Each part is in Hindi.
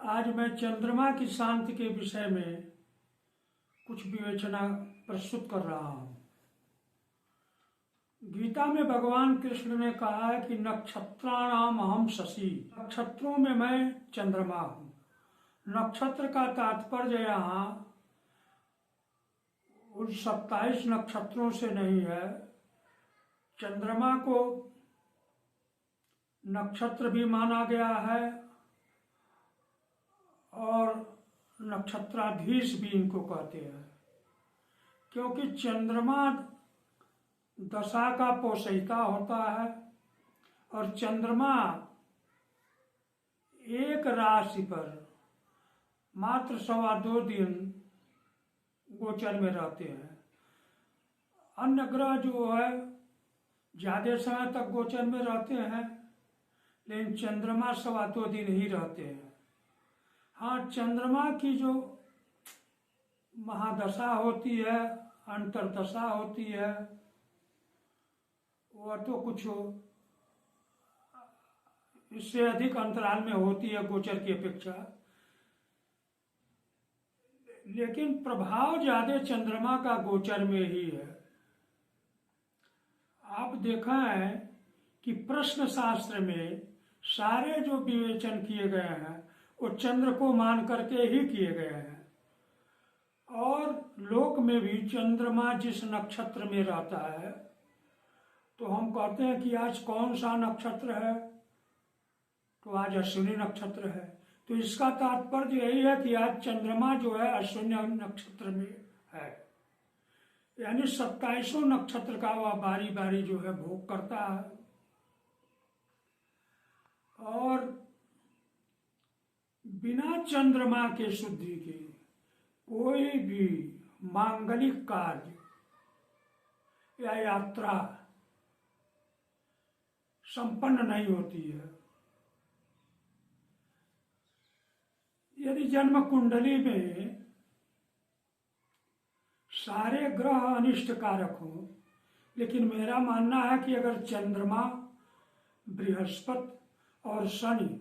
आज मैं चंद्रमा की शांति के विषय में कुछ विवेचना प्रस्तुत कर रहा हूँ। गीता में भगवान कृष्ण ने कहा है कि नक्षत्राणाम अहम शशि, नक्षत्रों में मैं चंद्रमा हूँ। नक्षत्र का तात्पर्य यहाँ उन 27 नक्षत्रों से नहीं है। चंद्रमा को नक्षत्र भी माना गया है और नक्षत्राधीश भी इनको कहते हैं, क्योंकि चंद्रमा दशा का पोषयिता होता है और चंद्रमा एक राशि पर मात्र 2.25 दिन गोचर में रहते हैं। अन्य ग्रह जो है ज्यादा समय तक गोचर में रहते हैं, लेकिन चंद्रमा 2.25 दिन ही रहते हैं। हाँ, चंद्रमा की जो महादशा होती है, अंतरदशा होती है, वह तो कुछ इससे अधिक अंतराल में होती है गोचर की अपेक्षा, लेकिन प्रभाव ज्यादा चंद्रमा का गोचर में ही है। आप देखा है कि प्रश्न शास्त्र में सारे जो विवेचन किए गए हैं वो चंद्र को मान करके ही किए गए हैं, और लोक में भी चंद्रमा जिस नक्षत्र में रहता है तो हम कहते हैं कि आज कौन सा नक्षत्र है, तो आज अश्विनी नक्षत्र है। तो इसका तात्पर्य यही है कि आज चंद्रमा जो है अश्विनी नक्षत्र में है, यानी 27 नक्षत्र का वह बारी बारी जो है भोग करता है। और बिना चंद्रमा के शुद्धि के कोई भी मांगलिक कार्य या यात्रा संपन्न नहीं होती है। यदि जन्म कुंडली में सारे ग्रह अनिष्ट कारक हो, लेकिन मेरा मानना है कि अगर चंद्रमा, बृहस्पति और शनि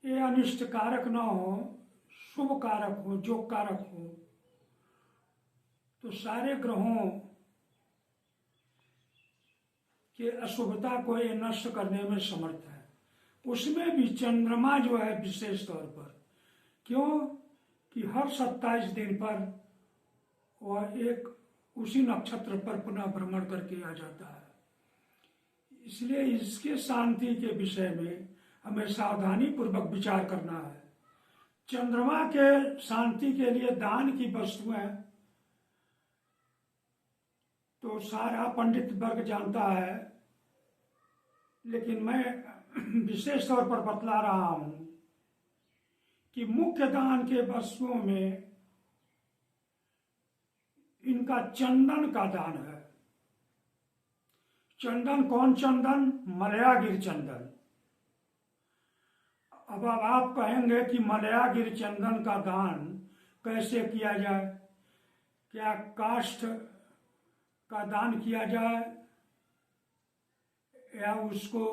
ये अनिष्ट कारक न हो, शुभ कारक हो, योग कारक हो, तो सारे ग्रहों के अशुभता को ये नष्ट करने में समर्थ है। उसमें भी चंद्रमा जो है विशेष तौर पर, क्यों कि हर 27 दिन पर वह एक उसी नक्षत्र पर पुनः भ्रमण करके आ जाता है। इसलिए इसके शांति के विषय में हमें सावधानी पूर्वक विचार करना है। चंद्रमा के शांति के लिए दान की वस्तुएं तो सारा पंडित वर्ग जानता है, लेकिन मैं विशेष तौर पर बतला रहा हूं कि मुख्य दान के वस्तुओं में इनका चंदन का दान है। चंदन, कौन चंदन? मलयागिर चंदन। अब आप कहेंगे कि मलयागिर चंदन का दान कैसे किया जाए? क्या काष्ठ का दान किया जाए या उसको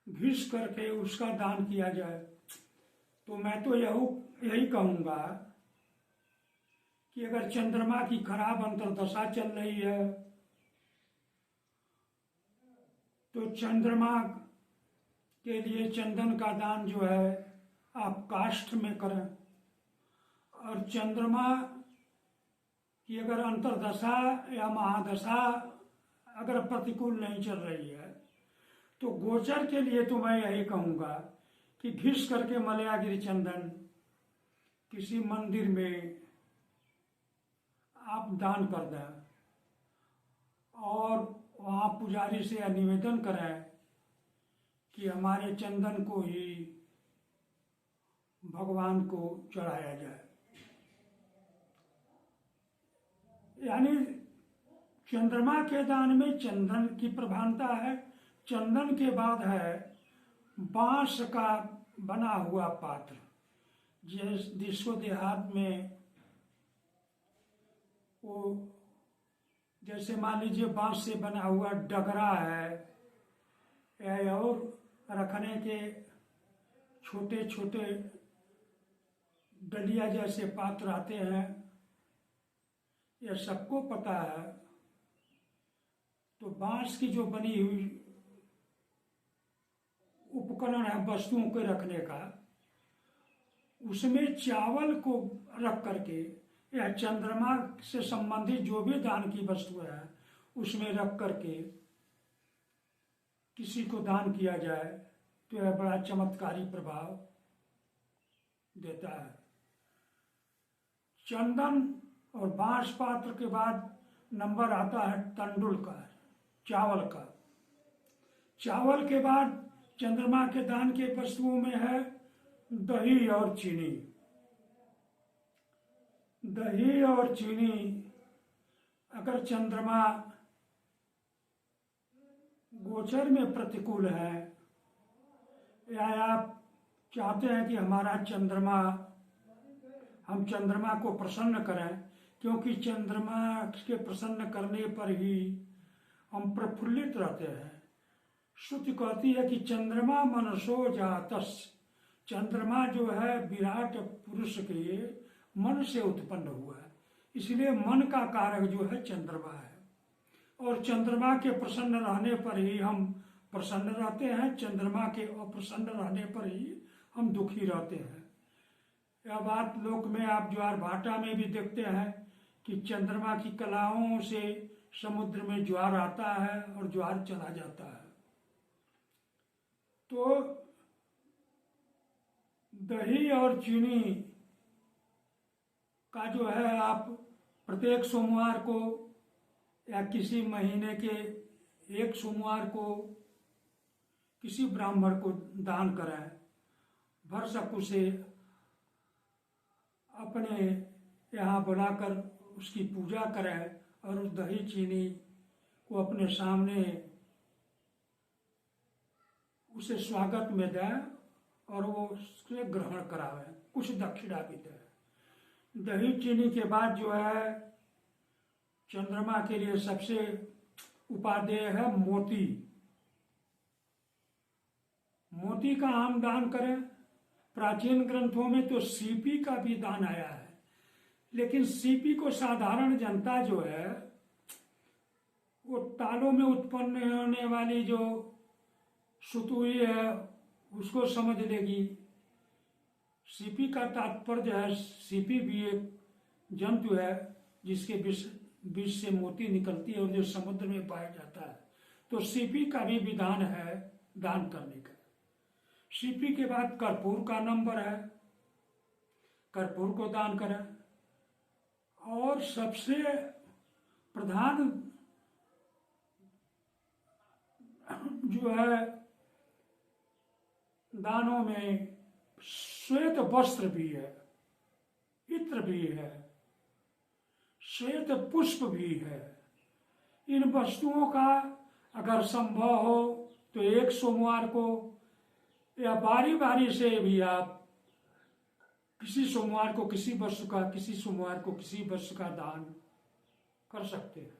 घिस करके उसका दान किया जाए? तो मैं तो यही कहूंगा कि अगर चंद्रमा की खराब अंतर्दशा चल रही है तो चंद्रमा के लिए चंदन का दान जो है आप काष्ठ में करें। और चंद्रमा की अगर अंतर्दशा या महादशा अगर प्रतिकूल नहीं चल रही है तो गोचर के लिए तो मैं यही कहूँगा कि घिस करके मलयागिरी चंदन किसी मंदिर में आप दान कर दें और वहाँ पुजारी से निवेदन करें कि हमारे चंदन को ही भगवान को चढ़ाया जाए। यानी चंद्रमा के दान में चंदन की प्रधानता है। चंदन के बाद है बांस का बना हुआ पात्र, जिसको देहात में वो जैसे मान लीजिए बांस से बना हुआ डगरा है या और रखने के छोटे छोटे डलिया जैसे पात्र आते हैं, यह सबको पता है। तो बांस की जो बनी हुई उपकरण है वस्तुओं के रखने का, उसमें चावल को रख करके या चंद्रमा से संबंधित जो भी दान की वस्तु है उसमें रख करके किसी को दान किया जाए तो यह बड़ा चमत्कारी प्रभाव देता है। चंदन और बांस पात्र के बाद नंबर आता है तंडुल का, चावल का। चावल के बाद चंद्रमा के दान के वस्तुओं में है दही और चीनी। दही और चीनी अगर चंद्रमा गोचर में प्रतिकूल है या आप चाहते हैं कि हम चंद्रमा को प्रसन्न करें, क्योंकि चंद्रमा के प्रसन्न करने पर ही हम प्रफुल्लित रहते हैं। श्रुति कहती है कि चंद्रमा मनसो जातस, चंद्रमा जो है विराट पुरुष के मन से उत्पन्न हुआ है, इसलिए मन का कारक जो है चंद्रमा है। और चंद्रमा के प्रसन्न रहने पर ही हम प्रसन्न रहते हैं, चंद्रमा के अप्रसन्न रहने पर ही हम दुखी रहते हैं। यह बात लोक में आप ज्वार भाटा में भी देखते हैं कि चंद्रमा की कलाओं से समुद्र में ज्वार आता है और ज्वार चला जाता है। तो दही और चीनी का जो है आप प्रत्येक सोमवार को या किसी महीने के एक सोमवार को किसी ब्राह्मण को दान कराएं, भरसक उसे अपने यहाँ बुलाकर उसकी पूजा करें और उस दही चीनी को अपने सामने उसे स्वागत में दें और वो उससे ग्रहण करावें, कुछ दक्षिणा भी दें। दही चीनी के बाद जो है चंद्रमा के लिए सबसे उपादेय है मोती। मोती का आम दान करें। प्राचीन ग्रंथों में तो सीपी का भी दान आया है, लेकिन सीपी को साधारण जनता जो है वो तालों में उत्पन्न होने वाली जो सुतुई है उसको समझ लेगी। सीपी का तात्पर्य है, सीपी भी एक जंतु है जिसके बीच से मोती निकलती है और जो समुद्र में पाया जाता है। तो सीपी का भी विधान है दान करने का। सीपी के बाद कर्पूर का नंबर है, कर्पूर को दान करें। और सबसे प्रधान जो है दानों में श्वेत वस्त्र भी है, इत्र भी है, श्वेत पुष्प भी है। इन वस्तुओं का अगर संभव हो तो एक सोमवार को या बारी बारी से भी आप किसी सोमवार को किसी वस्तु का, किसी सोमवार को किसी वस्तु का दान कर सकते हैं।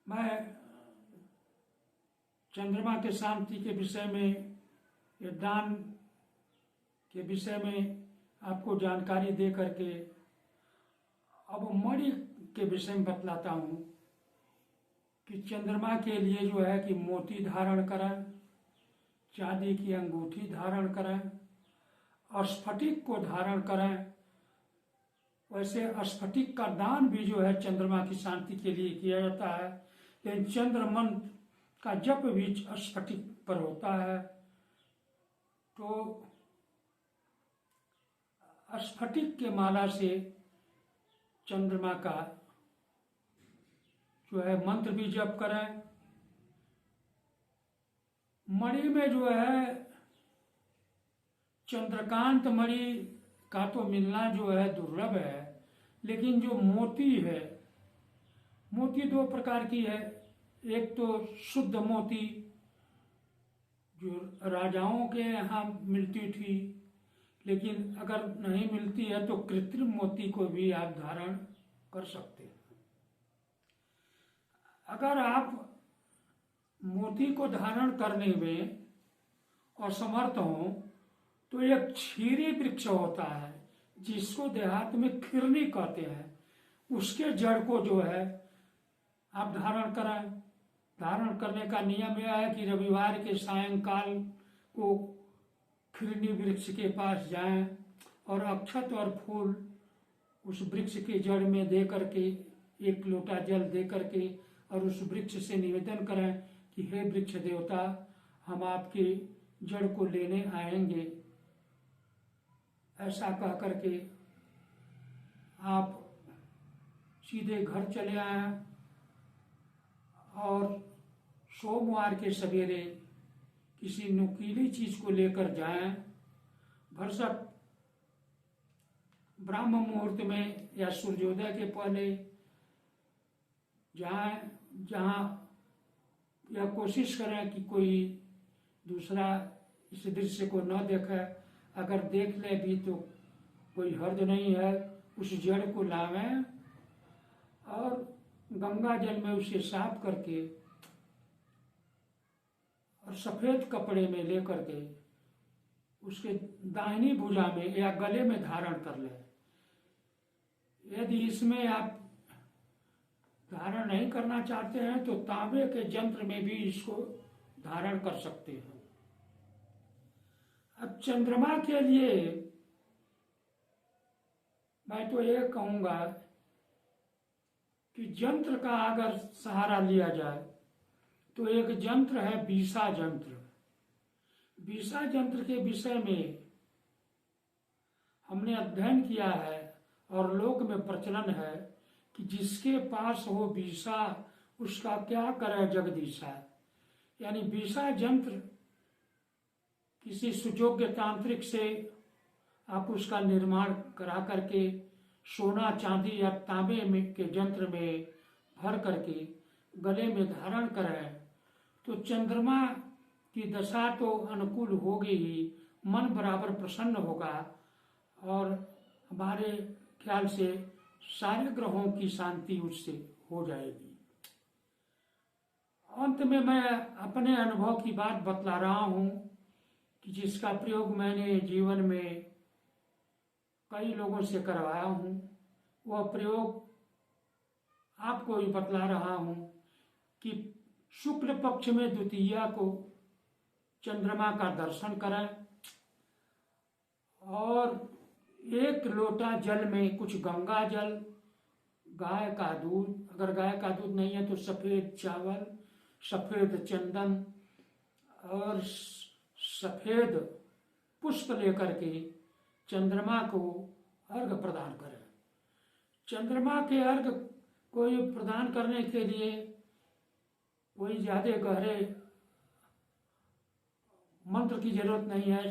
मैं चंद्रमा के शांति के विषय में, ये दान के विषय में आपको जानकारी दे करके अब मणि के विषय में बतलाता हूँ कि चंद्रमा के लिए जो है कि मोती धारण करें, चांदी की अंगूठी धारण करें, स्फटिक को धारण करें। वैसे स्फटिक का दान भी जो है चंद्रमा की शांति के लिए किया जाता है, लेकिन चंद्र मंत्र का जप भी स्फटिक पर होता है। तो स्फटिक के माला से चंद्रमा का जो है मंत्र भी जप करें। मणि में जो है चंद्रकांत मणि का तो मिलना जो है दुर्लभ है, लेकिन जो मोती है, मोती दो प्रकार की है। एक तो शुद्ध मोती जो राजाओं के यहाँ मिलती थी, लेकिन अगर नहीं मिलती है तो कृत्रिम मोती को भी आप धारण कर सकते हैं। अगर आप मोती को धारण करने में असमर्थ हों तो एक छीरी वृक्ष होता है जिसको देहात में खिरनी कहते हैं, उसके जड़ को जो है आप धारण करें। धारण करने का नियम यह है कि रविवार के सायंकाल को खिरनी वृक्ष के पास जाएं और अक्षत और फूल उस वृक्ष के जड़ में दे करके, एक लोटा जल दे करके और उस वृक्ष से निवेदन करें कि हे वृक्ष देवता, हम आपके जड़ को लेने आएंगे। ऐसा कह करके आप सीधे घर चले आए और सोमवार के सवेरे किसी नुकीली चीज को लेकर जाएं। भरसक ब्राह्म मुहूर्त में या सूर्योदय के पहले जाएं, जहां यह कोशिश करें कि कोई दूसरा इस दृश्य को न देखे। अगर देख ले भी तो कोई हर्ज नहीं है। उस जड़ को लावें और गंगा जल में उसे साफ करके और सफेद कपड़े में लेकर के उसके दाहिनी भुजा में या गले में धारण कर ले। यदि इसमें आप धारण नहीं करना चाहते हैं तो तांबे के यंत्र में भी इसको धारण कर सकते हैं। अब चंद्रमा के लिए मैं तो ये कहूंगा कि यंत्र का अगर सहारा लिया जाए तो एक यंत्र है बीसा यंत्र। बीसा यंत्र के विषय में हमने अध्ययन किया है और लोक में प्रचलन है कि जिसके पास हो बीसा उसका क्या करे जगदीशा। यानी बीसा यंत्र किसी सुयोग्य तांत्रिक से आप उसका निर्माण करा करके सोना चांदी या तांबे में के यंत्र में भर करके गले में धारण करें तो चंद्रमा की दशा तो अनुकूल होगी ही, मन बराबर प्रसन्न होगा और हमारे ख्याल से सारे ग्रहों की शांति उससे हो जाएगी। अंत में मैं अपने अनुभव की बात बतला रहा हूं कि जिसका प्रयोग मैंने जीवन में कई लोगों से करवाया हूं। वह प्रयोग आपको भी बतला रहा हूं कि शुक्ल पक्ष में द्वितीया को चंद्रमा का दर्शन करें और एक लोटा जल में कुछ गंगा जल, गाय का दूध, अगर गाय का दूध नहीं है तो सफेद चावल, सफेद चंदन और सफेद पुष्प लेकर के चंद्रमा को अर्घ प्रदान करें। चंद्रमा के अर्घ कोई प्रदान करने के लिए कोई ज्यादा गहरे मंत्र की जरूरत नहीं है।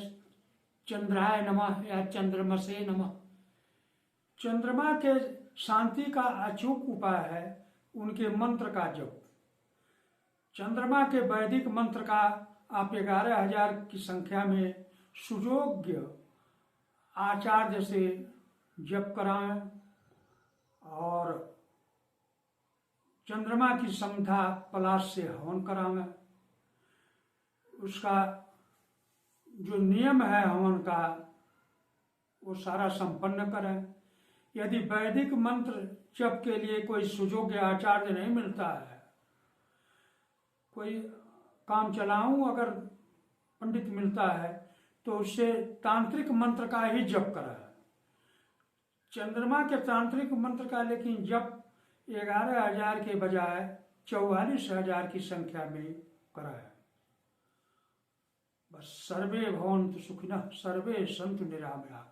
चंद्राय नमः या चंद्रमसे नमः। चंद्रमा के शांति का अचूक उपाय है उनके मंत्र का जप। चंद्रमा के वैदिक मंत्र का आप 11,000 की संख्या में सुयोग्य आचार्य से जप कराएं और चंद्रमा की संध्या पलाश से हवन करावें। उसका जो नियम है हवन का वो सारा संपन्न करें। यदि वैदिक मंत्र जप के लिए कोई सुयोग्य आचार्य नहीं मिलता है, कोई काम चलाऊं अगर पंडित मिलता है तो उससे तांत्रिक मंत्र का ही जप करा। चंद्रमा के तांत्रिक मंत्र का लेकिन जप 11,000 के बजाय 44,000 की संख्या में करा है। बस सर्वे भवन्तु सुखिनः सर्वे सन्तु निरामयाः।